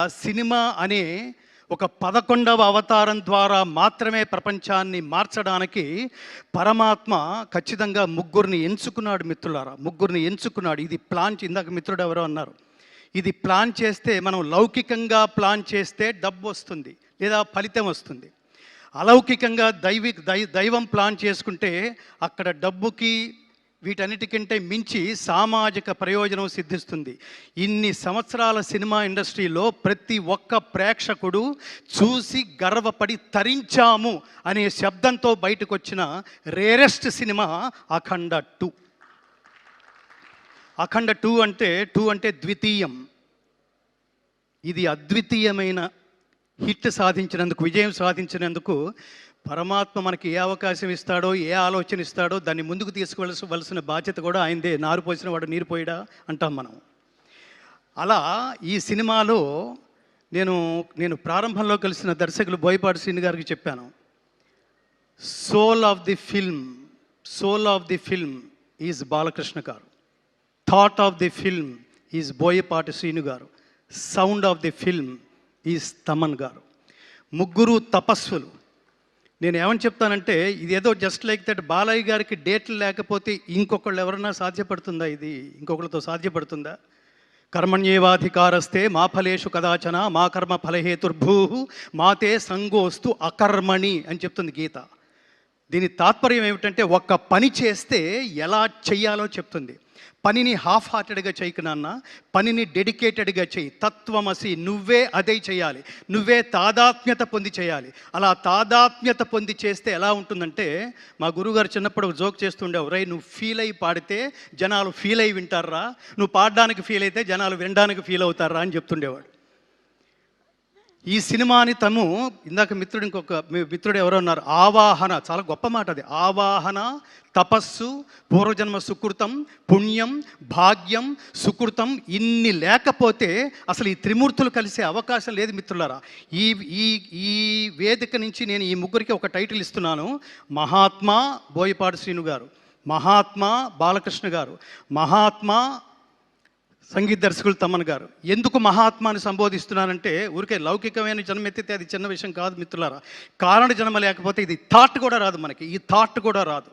ఆ సినిమా అనే ఒక 11వ అవతారం ద్వారా మాత్రమే ప్రపంచాన్ని మార్చడానికి పరమాత్మ ఖచ్చితంగా ముగ్గురిని ఎంచుకున్నాడు మిత్రులారా. ముగ్గురిని ఎంచుకున్నాడు. ఇది ఇందాక మిత్రుడు ఎవరో అన్నారు, ఇది ప్లాన్ చేస్తే మనం లౌకికంగా ప్లాన్ చేస్తే డబ్బు వస్తుంది లేదా ఫలితం వస్తుంది. అలౌకికంగా దైవం ప్లాన్ చేసుకుంటే అక్కడ డబ్బుకి వీటన్నిటికంటే మించి సామాజిక ప్రయోజనం సిద్ధిస్తుంది. ఇన్ని సంవత్సరాల సినిమా ఇండస్ట్రీలో ప్రతి ఒక్క ప్రేక్షకుడు చూసి గర్వపడి తరించాము అనే శబ్దంతో బయటకు వచ్చిన రేరెస్ట్ సినిమా అఖండ 2. అఖండ 2 అంటే ద్వితీయం. ఇది అద్వితీయమైన హిట్ సాధించినందుకు, విజయం సాధించినందుకు పరమాత్మ మనకి ఏ అవకాశం ఇస్తాడో, ఏ ఆలోచన ఇస్తాడో దాన్ని ముందుకు తీసుకువలసిన బాధ్యత కూడా ఆయనదే. నారు పోసిన వాడు నీరు పోయిడా అంటాం మనం. అలా ఈ సినిమాలో నేను ప్రారంభంలో కలిసిన దర్శకులు బోయపాటి శ్రీను గారికి చెప్పాను, soul of the film is Balakrishna గారు, thought of the film is Boyapati Srinu గారు, sound of the film is Thaman గారు. ముగ్గురు తపస్సులు. నేను ఏమని చెప్తానంటే, ఇది ఏదో జస్ట్ లైక్ దట్ బాలయ్య గారికి డేట్లు లేకపోతే ఇంకొకళ్ళు ఎవరన్నా సాధ్యపడుతుందా? ఇది ఇంకొకళ్ళతో సాధ్యపడుతుందా? కర్మణ్యేవాధికారస్తే మా ఫలేషు కదాచన మా కర్మ ఫలహేతుర్భూ మాతే సంగోస్తు అకర్మణి అని చెప్తుంది గీత. దీని తాత్పర్యం ఏమిటంటే, ఒక్క పని చేస్తే ఎలా చెయ్యాలో చెప్తుంది. పనిని హాఫ్ హార్టెడ్గా చేయకు నాన్న, పనిని డెడికేటెడ్గా చేయి. తత్వమసి, నువ్వే అదే చేయాలి, నువ్వే తాదాత్మ్యత పొంది చేయాలి. అలా తాదాత్మ్యత పొంది చేస్తే ఎలా ఉంటుందంటే, మా గురువుగారు చిన్నప్పుడు జోక్ చేస్తుండేవారు, రై నువ్వు ఫీల్ అయ్యి పాడితే జనాలు ఫీల్ అయ్యి వింటారా, నువ్వు పాడడానికి ఫీల్ అయితే జనాలు వినడానికి ఫీల్ అవుతారా అని చెప్తుండేవాడు. ఈ సినిమాని ఇందాక ఇంకొక మిత్రుడు ఎవరో ఉన్నారు, ఆవాహన, చాలా గొప్ప మాట అది. ఆవాహన, తపస్సు, పూర్వజన్మ సుకృతం, పుణ్యం, భాగ్యం, సుకృతం, ఇన్ని లేకపోతే అసలు ఈ త్రిమూర్తులు కలిసే అవకాశం లేదు మిత్రులారా. ఈ వేదిక నుంచి నేను ఈ ముగ్గురికి ఒక టైటిల్ ఇస్తున్నాను. మహాత్మా బోయపాటి శ్రీను గారు, మహాత్మా బాలకృష్ణ గారు, మహాత్మా సంగీత దర్శకులు తమన్ గారు. ఎందుకు మహాత్మాని సంబోధిస్తున్నానంటే, ఊరికే లౌకికమైన జన్మ ఎత్తితే అది చిన్న విషయం కాదు మిత్రులారా. కారణ జన్మ లేకపోతే ఇది థాట్ కూడా రాదు, మనకి ఈ థాట్ కూడా రాదు.